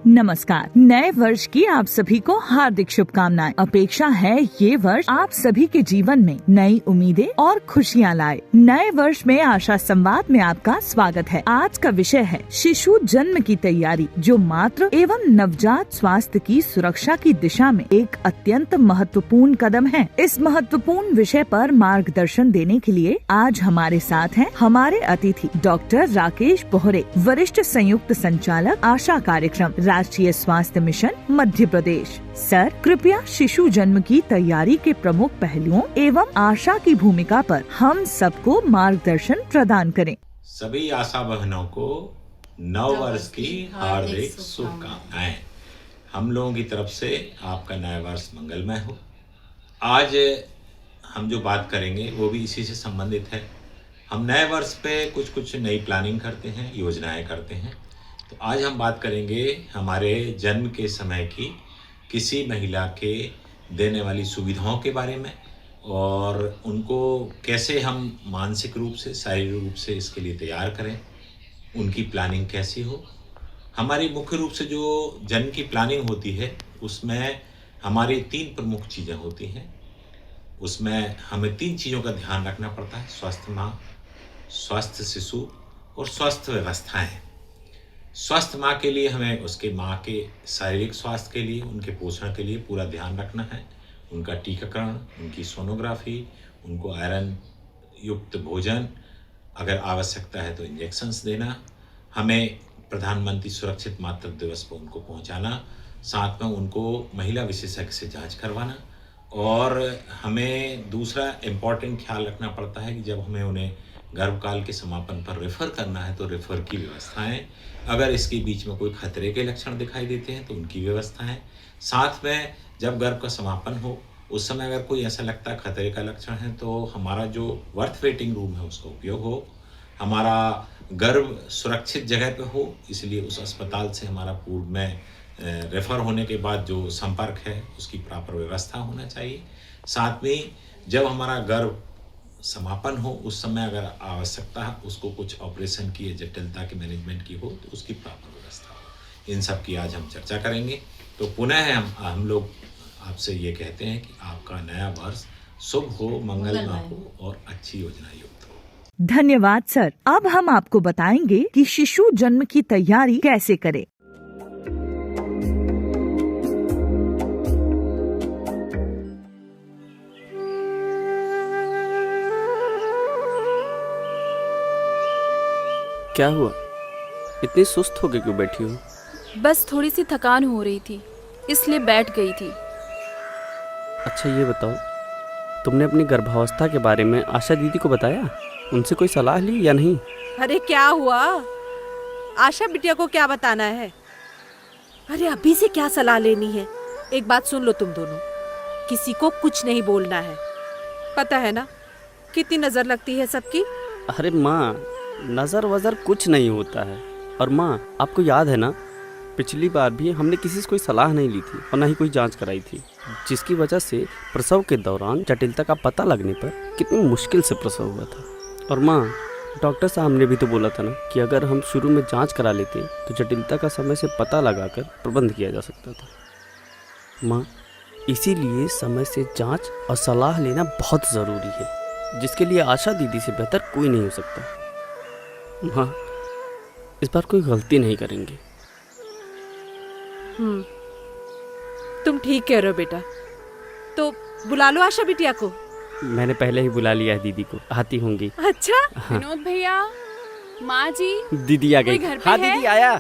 नमस्कार। नए वर्ष की आप सभी को हार्दिक शुभकामनाएं। अपेक्षा है ये वर्ष आप सभी के जीवन में नई उम्मीदें और खुशियां लाए। नए वर्ष में आशा संवाद में आपका स्वागत है। आज का विषय है शिशु जन्म की तैयारी, जो मातृ एवं नवजात स्वास्थ्य की सुरक्षा की दिशा में एक अत्यंत महत्वपूर्ण कदम है। इस महत्वपूर्ण विषय पर मार्गदर्शन देने के लिए आज हमारे साथ हैं हमारे अतिथि डॉक्टर राकेश बोहरे, वरिष्ठ संयुक्त संचालक आशा कार्यक्रम, राष्ट्रीय स्वास्थ्य मिशन मध्य प्रदेश। सर, कृपया शिशु जन्म की तैयारी के प्रमुख पहलुओं एवं आशा की भूमिका पर हम सबको मार्गदर्शन प्रदान करें। सभी आशा बहनों को नव वर्ष की हार्दिक शुभकामनाएं। हम लोगों की तरफ से आपका नया वर्ष मंगलमय हो। आज हम जो बात करेंगे वो भी इसी से संबंधित है। हम नए वर्ष पे कुछ नई प्लानिंग करते हैं, योजनाएं करते हैं। तो आज हम बात करेंगे हमारे जन्म के समय की किसी महिला के देने वाली सुविधाओं के बारे में, और उनको कैसे हम मानसिक रूप से, शारीरिक रूप से इसके लिए तैयार करें, उनकी प्लानिंग कैसी हो। हमारी मुख्य रूप से जो जन्म की प्लानिंग होती है उसमें हमारी 3 प्रमुख चीज़ें होती हैं। उसमें हमें 3 चीज़ों का ध्यान रखना पड़ता है: स्वस्थ माँ, स्वस्थ शिशु और स्वस्थ व्यवस्थाएं। स्वस्थ माँ के लिए हमें उसके माँ के शारीरिक स्वास्थ्य के लिए, उनके पोषण के लिए पूरा ध्यान रखना है। उनका टीकाकरण, उनकी सोनोग्राफी, उनको आयरन युक्त भोजन, अगर आवश्यकता है तो इंजेक्शन्स देना, हमें प्रधानमंत्री सुरक्षित मातृत्व दिवस पर उनको पहुंचाना, साथ में उनको महिला विशेषज्ञ से जांच करवाना। और हमें दूसरा इम्पॉर्टेंट ख्याल रखना पड़ता है कि जब हमें उन्हें गर्भकाल के समापन पर रेफ़र करना है तो रेफ़र की व्यवस्थाएं, अगर इसके बीच में कोई खतरे के लक्षण दिखाई देते हैं तो उनकी व्यवस्थाएं, साथ में जब गर्भ का समापन हो उस समय अगर कोई ऐसा लगता है खतरे का लक्षण है तो हमारा जो बर्थ वेटिंग रूम है उसका उपयोग हो, हमारा गर्भ सुरक्षित जगह पे हो, इसलिए उस अस्पताल से हमारा पूर्व में रेफ़र होने के बाद जो संपर्क है उसकी प्रॉपर व्यवस्था होना चाहिए। साथ में जब हमारा गर्भ समापन हो उस समय अगर आवश्यकता है उसको कुछ ऑपरेशन की या जटिलता के मैनेजमेंट की हो तो उसकी प्रॉपर व्यवस्था हो। इन सब की आज हम चर्चा करेंगे। तो पुनः हम लोग आपसे ये कहते हैं कि आपका नया वर्ष शुभ हो, मंगलमय हो और अच्छी योजना युक्त हो। धन्यवाद सर। अब हम आपको बताएंगे कि शिशु जन्म की तैयारी कैसे करें। क्या हुआ? इतनी सुस्त होके क्यों बैठी हो? बस थोड़ी सी थकान हो रही थी, इसलिए बैठ गई थी। अच्छा ये बताओ, तुमने अपनी गर्भावस्था के बारे में आशा दीदी को बताया? उनसे कोई सलाह ली या नहीं? अरे क्या हुआ? आशा बिटिया को क्या बताना है? अरे अभी से क्या सलाह लेनी है? एक बात सुन लो तुम दोनों, किसी को कुछ नहीं बोलना है। पता है ना कितनी नजर लगती है सबकी। अरे माँ, नज़र वज़र कुछ नहीं होता है। और माँ, आपको याद है ना, पिछली बार भी हमने किसी से कोई सलाह नहीं ली थी और ना ही कोई जांच कराई थी, जिसकी वजह से प्रसव के दौरान जटिलता का पता लगने पर कितनी मुश्किल से प्रसव हुआ था। और माँ, डॉक्टर साहब ने भी तो बोला था ना कि अगर हम शुरू में जांच करा लेते तो जटिलता का समय से पता लगाकर प्रबंध किया जा सकता था। माँ, इसीलिए समय से जाँच और सलाह लेना बहुत ज़रूरी है, जिसके लिए आशा दीदी से बेहतर कोई नहीं हो सकता। हाँ, इस बार कोई गलती नहीं करेंगे। तुम ठीक कह रहे हो बेटा। तो बुला लो आशा बिटिया को। मैंने पहले ही बुला लिया है दीदी को, आती होंगी। अच्छा हाँ। विनोद भैया, माँ जी, दीदी आ गई। कोई घर पे हाँ है? दीदी आया।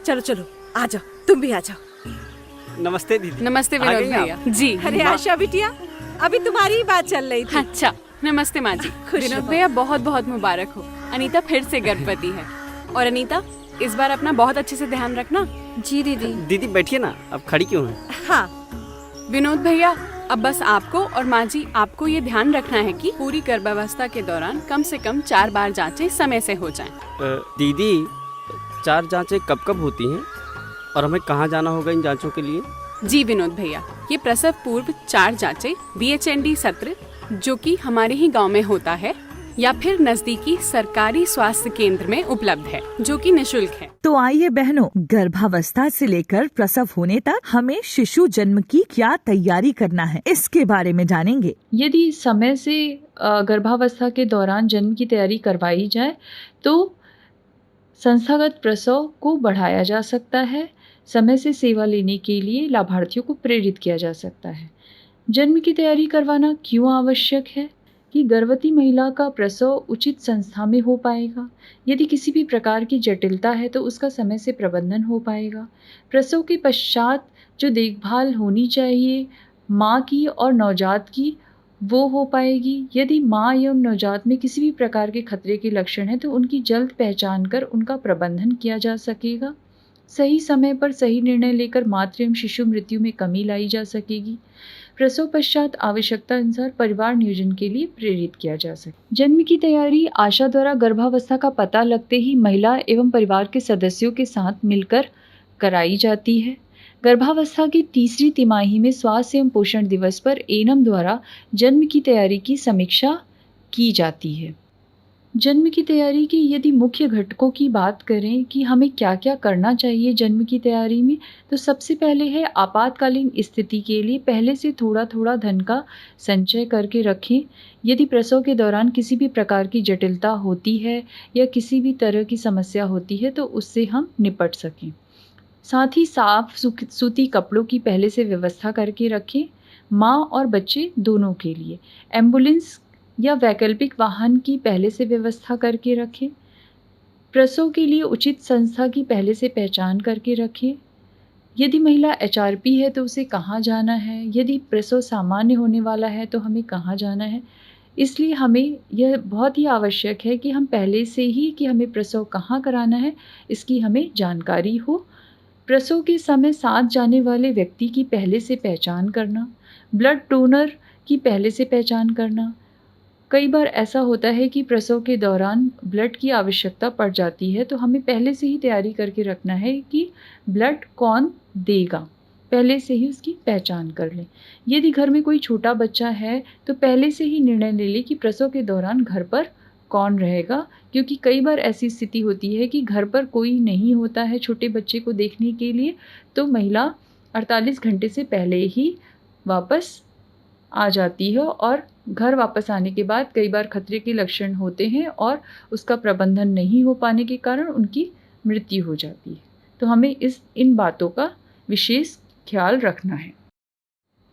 चलो चलो आ जाओ, तुम भी आ जाओ। नमस्ते दीदी। नमस्ते आ विनोद गई आप? भैया जी। अरे आशा बिटिया, अभी तुम्हारी ही बात चल रही थी। अच्छा, नमस्ते माँ जी। खुश विनोद रहो। भैया बहुत बहुत मुबारक हो। अनीता फिर से गर्भवती है। और अनीता, इस बार अपना बहुत अच्छे से ध्यान रखना। जी दीदी। दीदी बैठिए ना, अब खड़ी क्यों हैं? हाँ विनोद भैया, अब बस आपको और माँ जी, आपको ये ध्यान रखना है कि पूरी गर्भावस्था के दौरान कम से कम 4 बार जांचें समय से हो जाएं। दीदी, 4 जांचें कब कब होती हैं और हमें कहाँ जाना होगा इन जांचों के लिए? जी विनोद भैया, ये प्रसव पूर्व 4 जांचें BHND सत्र, जो कि हमारे ही गांव में होता है, या फिर नजदीकी सरकारी स्वास्थ्य केंद्र में उपलब्ध है, जो कि निशुल्क है। तो आइए बहनों, गर्भावस्था से लेकर प्रसव होने तक हमें शिशु जन्म की क्या तैयारी करना है, इसके बारे में जानेंगे। यदि समय से गर्भावस्था के दौरान जन्म की तैयारी करवाई जाए तो संस्थागत प्रसव को बढ़ाया जा सकता है। समय से सेवा लेने के लिए लाभार्थियों को प्रेरित किया जा सकता है। जन्म की तैयारी करवाना क्यों आवश्यक है कि गर्भवती महिला का प्रसव उचित संस्था में हो पाएगा। यदि किसी भी प्रकार की जटिलता है तो उसका समय से प्रबंधन हो पाएगा। प्रसव के पश्चात जो देखभाल होनी चाहिए माँ की और नवजात की, वो हो पाएगी। यदि माँ एवं नवजात में किसी भी प्रकार के खतरे के लक्षण हैं तो उनकी जल्द पहचान कर उनका प्रबंधन किया जा सकेगा। सही समय पर सही निर्णय लेकर मातृ एवं शिशु मृत्यु में कमी लाई जा सकेगी। प्रसव पश्चात आवश्यकता अनुसार परिवार नियोजन के लिए प्रेरित किया जा सके। जन्म की तैयारी आशा द्वारा गर्भावस्था का पता लगते ही महिला एवं परिवार के सदस्यों के साथ मिलकर कराई जाती है। गर्भावस्था की तीसरी तिमाही में स्वास्थ्य एवं पोषण दिवस पर एनम द्वारा जन्म की तैयारी की समीक्षा की जाती है। जन्म की तैयारी के यदि मुख्य घटकों की बात करें कि हमें क्या क्या करना चाहिए जन्म की तैयारी में, तो सबसे पहले है आपातकालीन स्थिति के लिए पहले से थोड़ा थोड़ा धन का संचय करके रखें। यदि प्रसव के दौरान किसी भी प्रकार की जटिलता होती है या किसी भी तरह की समस्या होती है तो उससे हम निपट सकें। साथ ही साफ सूती कपड़ों की पहले से व्यवस्था करके रखें, माँ और बच्चे दोनों के लिए। एम्बुलेंस या वैकल्पिक वाहन की पहले से व्यवस्था करके रखें। प्रसव के लिए उचित संस्था की पहले से पहचान करके रखें। यदि महिला HRP है तो उसे कहाँ जाना है, यदि प्रसव सामान्य होने वाला है तो हमें कहाँ जाना है। इसलिए हमें यह बहुत ही आवश्यक है कि हम पहले से ही कि हमें प्रसव कहाँ कराना है इसकी हमें जानकारी हो। प्रसव के समय साथ जाने वाले व्यक्ति की पहले से पहचान करना, ब्लड डोनर की पहले से पहचान करना। कई बार ऐसा होता है कि प्रसव के दौरान ब्लड की आवश्यकता पड़ जाती है तो हमें पहले से ही तैयारी करके रखना है कि ब्लड कौन देगा, पहले से ही उसकी पहचान कर लें। यदि घर में कोई छोटा बच्चा है तो पहले से ही निर्णय ले लें कि प्रसव के दौरान घर पर कौन रहेगा, क्योंकि कई बार ऐसी स्थिति होती है कि घर पर कोई नहीं होता है छोटे बच्चे को देखने के लिए, तो महिला 48 घंटे से पहले ही वापस आ जाती है और घर वापस आने के बाद कई बार खतरे के लक्षण होते हैं और उसका प्रबंधन नहीं हो पाने के कारण उनकी मृत्यु हो जाती है। तो हमें इन बातों का विशेष ख्याल रखना है।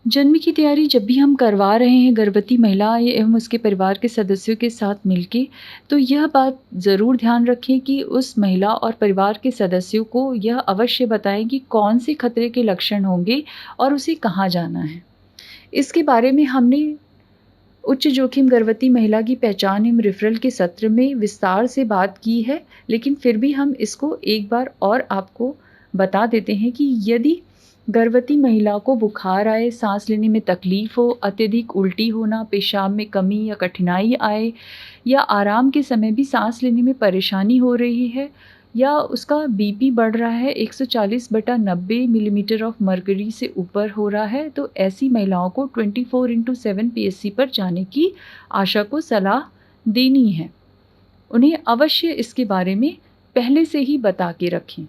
जन्म की तैयारी जब भी हम करवा रहे हैं गर्भवती महिला एवं उसके परिवार के सदस्यों के साथ मिलके, तो यह बात ज़रूर ध्यान रखें कि उस महिला और परिवार के सदस्यों को यह अवश्य बताएं कि कौन से खतरे के लक्षण होंगे और उसे कहाँ जाना है। इसके बारे में हमने उच्च जोखिम गर्भवती महिला की पहचान एवं रेफरल के सत्र में विस्तार से बात की है, लेकिन फिर भी हम इसको एक बार और आपको बता देते हैं कि यदि गर्भवती महिला को बुखार आए, सांस लेने में तकलीफ़ हो, अत्यधिक उल्टी होना, पेशाब में कमी या कठिनाई आए, या आराम के समय भी सांस लेने में परेशानी हो रही है, या उसका BP बढ़ रहा है 140/90 मिलीमीटर ऑफ मर्करी से ऊपर हो रहा है, तो ऐसी महिलाओं को 24/7 PSC पर जाने की आशा को सलाह देनी है। उन्हें अवश्य इसके बारे में पहले से ही बता के रखें।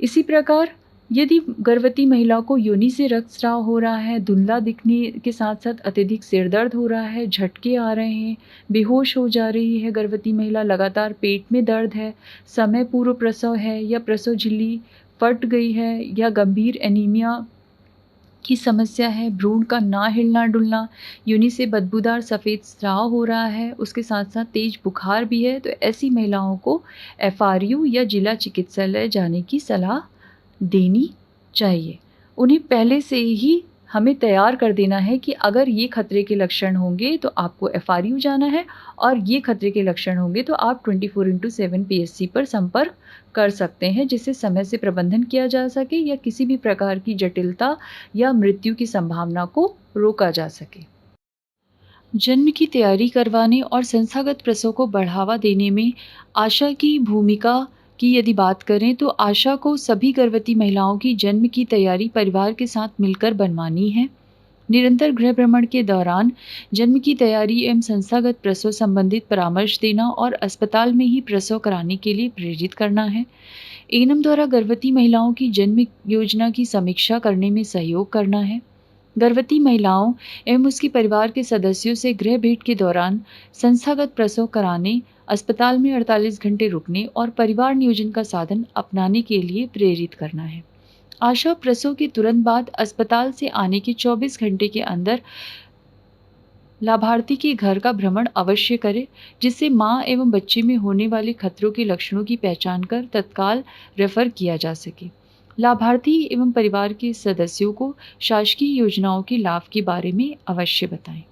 इसी प्रकार यदि गर्भवती महिला को योनि से रक्तस्राव हो रहा है, धुंधला दिखने के साथ साथ अत्यधिक सिर दर्द हो रहा है, झटके आ रहे हैं, बेहोश हो जा रही है गर्भवती महिला, लगातार पेट में दर्द है, समय पूर्व प्रसव है या प्रसव झिल्ली फट गई है, या गंभीर एनीमिया की समस्या है, भ्रूण का ना हिलना डुलना, योनि से बदबूदार सफ़ेद स्राव हो रहा है, उसके साथ साथ तेज बुखार भी है, तो ऐसी महिलाओं को FRU या जिला चिकित्सालय जाने की सलाह देनी चाहिए। उन्हें पहले से ही हमें तैयार कर देना है कि अगर ये खतरे के लक्षण होंगे तो आपको FRU जाना है, और ये खतरे के लक्षण होंगे तो आप 24/7 PSC पर संपर्क कर सकते हैं, जिससे समय से प्रबंधन किया जा सके या किसी भी प्रकार की जटिलता या मृत्यु की संभावना को रोका जा सके। जन्म की तैयारी करवाने और संस्थागत प्रसव को बढ़ावा देने में आशा की भूमिका की यदि बात करें तो आशा को सभी गर्भवती महिलाओं की जन्म की तैयारी परिवार के साथ मिलकर बनवानी है। निरंतर गृह भ्रमण के दौरान जन्म की तैयारी एवं संस्थागत प्रसव संबंधित परामर्श देना और अस्पताल में ही प्रसव कराने के लिए प्रेरित करना है। एएनएम द्वारा गर्भवती महिलाओं की जन्म योजना की समीक्षा करने में सहयोग करना है। गर्भवती महिलाओं एवं उसके परिवार के सदस्यों से गृह भेंट के दौरान संस्थागत प्रसव कराने, अस्पताल में 48 घंटे रुकने और परिवार नियोजन का साधन अपनाने के लिए प्रेरित करना है। आशा प्रसव के तुरंत बाद अस्पताल से आने के 24 घंटे के अंदर लाभार्थी के घर का भ्रमण अवश्य करे, जिससे मां एवं बच्चे में होने वाले खतरों के लक्षणों की पहचान कर तत्काल रेफर किया जा सके। लाभार्थी एवं परिवार के सदस्यों को शासकीय योजनाओं के लाभ के बारे में अवश्य बताएं।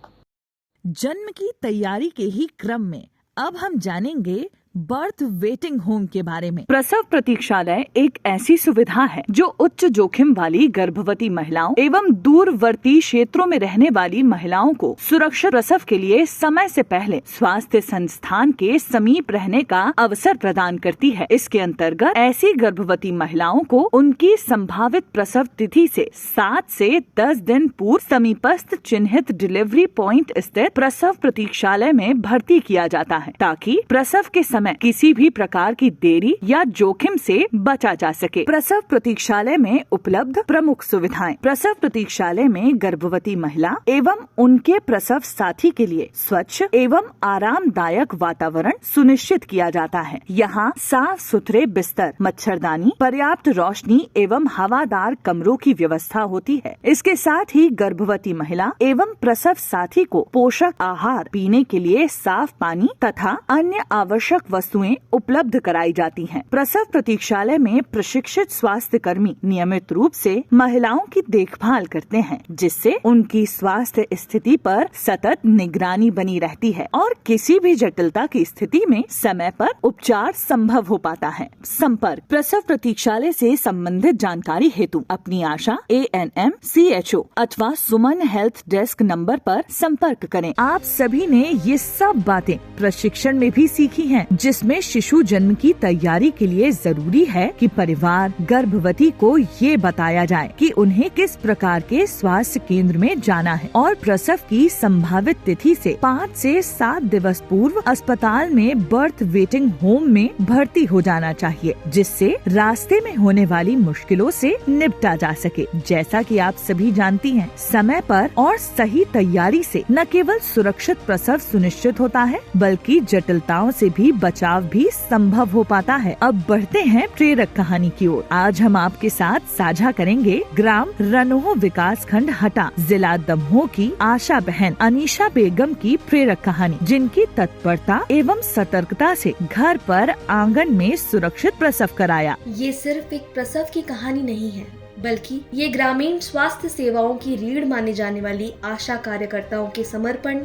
जन्म की तैयारी के ही क्रम में अब हम जानेंगे बर्थ वेटिंग होम के बारे में। प्रसव प्रतीक्षालय एक ऐसी सुविधा है जो उच्च जोखिम वाली गर्भवती महिलाओं एवं दूरवर्ती क्षेत्रों में रहने वाली महिलाओं को सुरक्षित प्रसव के लिए समय से पहले स्वास्थ्य संस्थान के समीप रहने का अवसर प्रदान करती है। इसके अंतर्गत ऐसी गर्भवती महिलाओं को उनकी संभावित प्रसव तिथि से 7 से 10 दिन पूर्व समीपस्थ चिन्हित डिलीवरी पॉइंट स्थित प्रसव प्रतीक्षालय में भर्ती किया जाता है, ताकि प्रसव के समय किसी भी प्रकार की देरी या जोखिम से बचा जा सके। प्रसव प्रतीक्षालय में उपलब्ध प्रमुख सुविधाएं। प्रसव प्रतीक्षालय में गर्भवती महिला एवं उनके प्रसव साथी के लिए स्वच्छ एवं आरामदायक वातावरण सुनिश्चित किया जाता है। यहाँ साफ सुथरे बिस्तर, मच्छरदानी, पर्याप्त रोशनी एवं हवादार कमरों की व्यवस्था होती है। इसके साथ ही गर्भवती महिला एवं प्रसव साथी को पोषक आहार, पीने के लिए साफ पानी तथा अन्य आवश्यक वस्तुएं उपलब्ध कराई जाती हैं। प्रसव प्रतीक्षालय में प्रशिक्षित स्वास्थ्य कर्मी नियमित रूप से महिलाओं की देखभाल करते हैं, जिससे उनकी स्वास्थ्य स्थिति पर सतत निगरानी बनी रहती है और किसी भी जटिलता की स्थिति में समय पर उपचार संभव हो पाता है। संपर्क प्रसव प्रतीक्षालय से संबंधित जानकारी हेतु अपनी आशा ANM CHO अथवा सुमन हेल्थ डेस्क नंबर पर संपर्क करें। आप सभी ने ये सब बातें प्रशिक्षण में भी सीखी हैं, जिसमें शिशु जन्म की तैयारी के लिए जरूरी है कि परिवार गर्भवती को ये बताया जाए कि उन्हें किस प्रकार के स्वास्थ्य केंद्र में जाना है और प्रसव की संभावित तिथि से 5 से 7 दिवस पूर्व अस्पताल में बर्थ वेटिंग होम में भर्ती हो जाना चाहिए, जिससे रास्ते में होने वाली मुश्किलों से निपटा जा सके। जैसा कि आप सभी जानती हैं, समय पर और सही तैयारी से न केवल सुरक्षित प्रसव सुनिश्चित होता है, बल्कि जटिलताओं से भी बचाव भी संभव हो पाता है। अब बढ़ते हैं प्रेरक कहानी की ओर। आज हम आपके साथ साझा करेंगे ग्राम रनोह विकास खंड हटा, जिला दमोह की आशा बहन अनीशा बेगम की प्रेरक कहानी, जिनकी तत्परता एवं सतर्कता से घर पर आंगन में सुरक्षित प्रसव कराया। ये सिर्फ एक प्रसव की कहानी नहीं है, बल्कि ये ग्रामीण स्वास्थ्य सेवाओं की रीढ़ माने जाने वाली आशा कार्यकर्ताओं के समर्पण,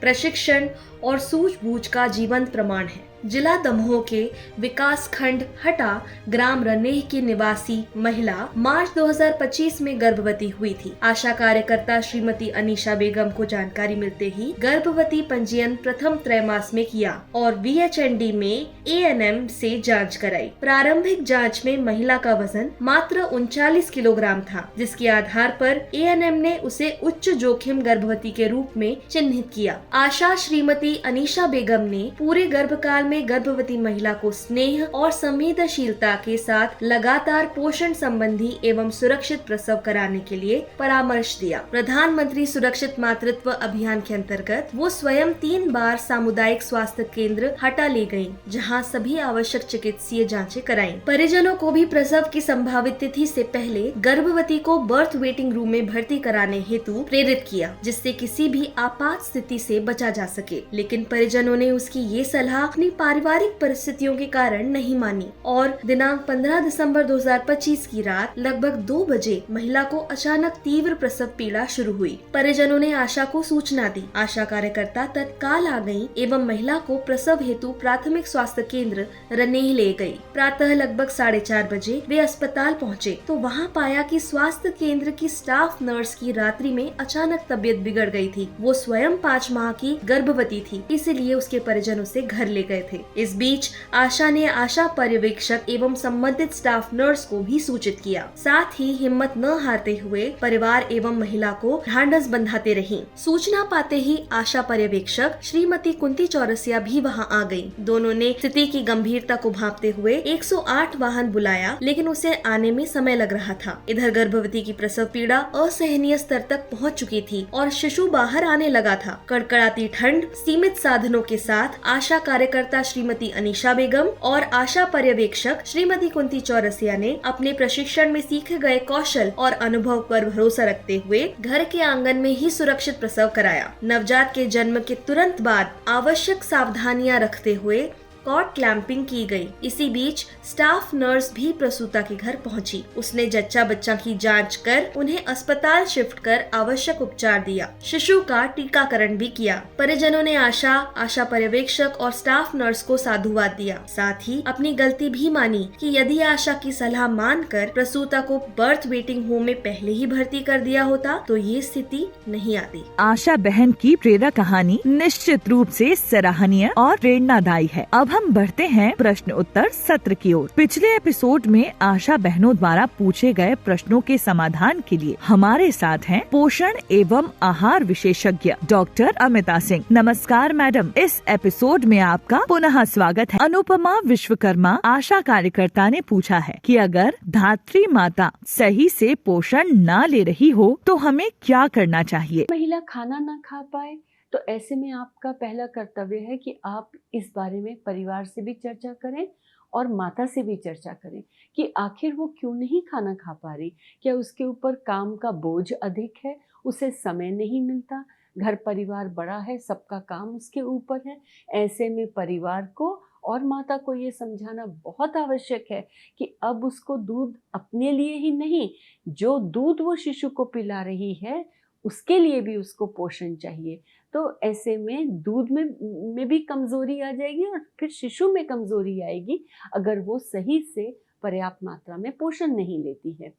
प्रशिक्षण और सूझबूझ का जीवंत प्रमाण है। जिला दमोह के विकास खंड हटा ग्राम रनेह की निवासी महिला मार्च 2025 में गर्भवती हुई थी। आशा कार्यकर्ता श्रीमती अनीशा बेगम को जानकारी मिलते ही गर्भवती पंजीयन प्रथम त्रैमास में किया और VHND में ANM से जांच कराई। प्रारंभिक जांच में महिला का वजन मात्र 39 किलोग्राम था, जिसके आधार पर ANM ने उसे उच्च जोखिम गर्भवती के रूप में चिन्हित किया। आशा श्रीमती अनीशा बेगम ने पूरे गर्भकाल में गर्भवती महिला को स्नेह और संवेदनशीलता के साथ लगातार पोषण संबंधी एवं सुरक्षित प्रसव कराने के लिए परामर्श दिया। प्रधानमंत्री सुरक्षित मातृत्व अभियान के अंतर्गत वो स्वयं 3 बार सामुदायिक स्वास्थ्य केंद्र हटा ले गयी, जहां सभी आवश्यक चिकित्सीय जांचें कराईं। परिजनों को भी प्रसव की संभावित तिथि से पहले गर्भवती को बर्थ वेटिंग रूम में भर्ती कराने हेतु प्रेरित किया, जिससे किसी भी आपात स्थिति से बचा जा सके। लेकिन परिजनों ने उसकी ये सलाह अपनी पारिवारिक परिस्थितियों के कारण नहीं मानी और दिनांक 15 दिसंबर 2025 की रात लगभग 2 बजे महिला को अचानक तीव्र प्रसव पीड़ा शुरू हुई। परिजनों ने आशा को सूचना दी। आशा कार्यकर्ता तत्काल आ गयी एवं महिला को प्रसव हेतु प्राथमिक स्वास्थ्य केंद्र रनेह ले गयी। प्रातः लगभग 4:30 बजे वे अस्पताल पहुँचे तो वहाँ पाया कि स्वास्थ्य केंद्र की स्टाफ नर्स की रात्रि में अचानक तबीयत बिगड़ गयी थी। वो स्वयं 5 माह की गर्भवती थी, इसीलिए उसके परिजन उसे घर ले गए थे। इस बीच आशा ने आशा पर्यवेक्षक एवं संबंधित स्टाफ नर्स को भी सूचित किया। साथ ही हिम्मत न हारते हुए परिवार एवं महिला को ढांढस बंधाते रही। सूचना पाते ही आशा पर्यवेक्षक श्रीमती कुंती चौरसिया भी वहां आ गयी। दोनों ने स्थिति की गंभीरता को भांपते हुए 108 वाहन बुलाया, लेकिन उसे आने में समय लग रहा था। इधर गर्भवती की प्रसव पीड़ा असहनीय स्तर तक पहुंच चुकी थी और शिशु बाहर आने लगा था। कड़कड़ाती ठंड, सीमित साधनों के साथ आशा कार्यकर्ता श्रीमती अनीशा बेगम और आशा पर्यवेक्षक श्रीमती कुंती चौरसिया ने अपने प्रशिक्षण में सीखे गए कौशल और अनुभव पर भरोसा रखते हुए घर के आंगन में ही सुरक्षित प्रसव कराया। नवजात के जन्म के तुरंत बाद आवश्यक सावधानियां रखते हुए कॉट क्लैंपिंग की गई। इसी बीच स्टाफ नर्स भी प्रसूता के घर पहुंची। उसने जच्चा बच्चा की जांच कर उन्हें अस्पताल शिफ्ट कर आवश्यक उपचार दिया। शिशु का टीकाकरण भी किया। परिजनों ने आशा पर्यवेक्षक और स्टाफ नर्स को साधुवाद दिया। साथ ही अपनी गलती भी मानी कि यदि आशा की सलाह मानकर प्रसूता को बर्थ वेटिंग होम में पहले ही भर्ती कर दिया होता तो ये स्थिति नहीं आती। आशा बहन की प्रेरक कहानी निश्चित रूप से सराहनीय और प्रेरणादायी है। अब हम बढ़ते हैं प्रश्न उत्तर सत्र की ओर। पिछले एपिसोड में आशा बहनों द्वारा पूछे गए प्रश्नों के समाधान के लिए हमारे साथ हैं पोषण एवं आहार विशेषज्ञ डॉक्टर अमिता सिंह। नमस्कार मैडम, इस एपिसोड में आपका पुनः स्वागत है। अनुपमा विश्वकर्मा आशा कार्यकर्ता ने पूछा है कि अगर धात्री माता सही से पोषण न ले रही हो तो हमें क्या करना चाहिए। महिला खाना न खा पाए तो ऐसे में आपका पहला कर्तव्य है कि आप इस बारे में परिवार से भी चर्चा करें और माता से भी चर्चा करें कि आखिर वो क्यों नहीं खाना खा पा रही। क्या उसके ऊपर काम का बोझ अधिक है, उसे समय नहीं मिलता, घर परिवार बड़ा है, सबका काम उसके ऊपर है। ऐसे में परिवार को और माता को ये समझाना बहुत आवश्यक है कि अब उसको दूध अपने लिए ही नहीं, जो दूध वो शिशु को पिला रही है उसके लिए भी उसको पोषण चाहिए। तो ऐसे में दूध में भी कमज़ोरी आ जाएगी और फिर शिशु में कमज़ोरी आएगी अगर वो सही से पर्याप्त मात्रा में पोषण नहीं लेती है।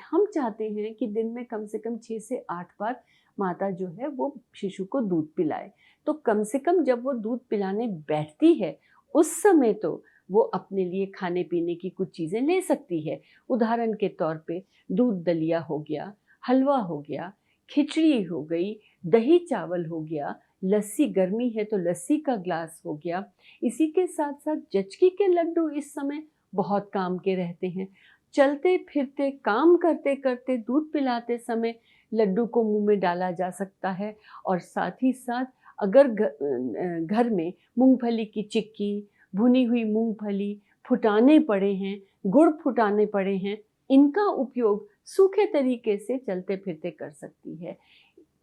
हम चाहते हैं कि दिन में कम से कम 6 से 8 बार माता जो है वो शिशु को दूध पिलाए। तो कम से कम जब वो दूध पिलाने बैठती है उस समय तो वो अपने लिए खाने पीने की कुछ चीज़ें ले सकती है। उदाहरण के तौर पे दूध दलिया हो गया, हलवा हो गया, खिचड़ी हो गई, दही चावल हो गया, लस्सी, गर्मी है तो लस्सी का ग्लास हो गया। इसी के साथ साथ जचकी के लड्डू इस समय बहुत काम के रहते हैं। चलते फिरते काम करते करते दूध पिलाते समय लड्डू को मुंह में डाला जा सकता है। और साथ ही साथ अगर घर में मूंगफली की चिक्की, भुनी हुई मूंगफली, फुटाने पड़े हैं, गुड़ फुटाने पड़े हैं, इनका उपयोग सूखे तरीके से चलते फिरते कर सकती है।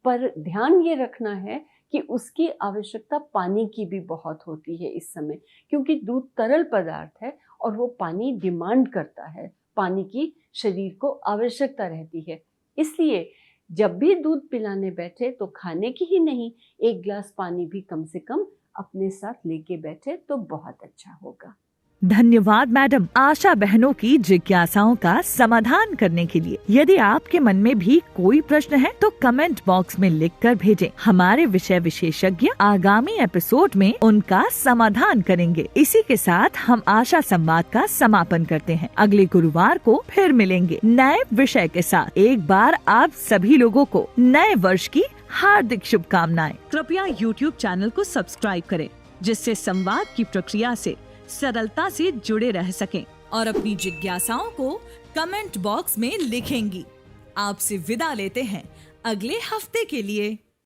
पर ध्यान ये रखना है कि उसकी आवश्यकता पानी की भी बहुत होती है इस समय, क्योंकि दूध तरल पदार्थ है और वो पानी डिमांड करता है, पानी की शरीर को आवश्यकता रहती है। इसलिए जब भी दूध पिलाने बैठे तो खाने की ही नहीं, 1 गिलास पानी भी कम से कम अपने साथ लेके बैठे तो बहुत अच्छा होगा। धन्यवाद मैडम, आशा बहनों की जिज्ञासाओं का समाधान करने के लिए। यदि आपके मन में भी कोई प्रश्न है तो कमेंट बॉक्स में लिखकर भेजें। हमारे विषय विशेषज्ञ आगामी एपिसोड में उनका समाधान करेंगे। इसी के साथ हम आशा संवाद का समापन करते हैं। अगले गुरुवार को फिर मिलेंगे नए विषय के साथ। एक बार आप सभी लोगों को नए वर्ष की हार्दिक शुभकामनाएं। कृपया YouTube चैनल को सब्सक्राइब करें, जिससे संवाद की प्रक्रिया से सरलता से जुड़े रह सकें और अपनी जिज्ञासाओं को कमेंट बॉक्स में लिखेंगी। आपसे विदा लेते हैं अगले हफ्ते के लिए।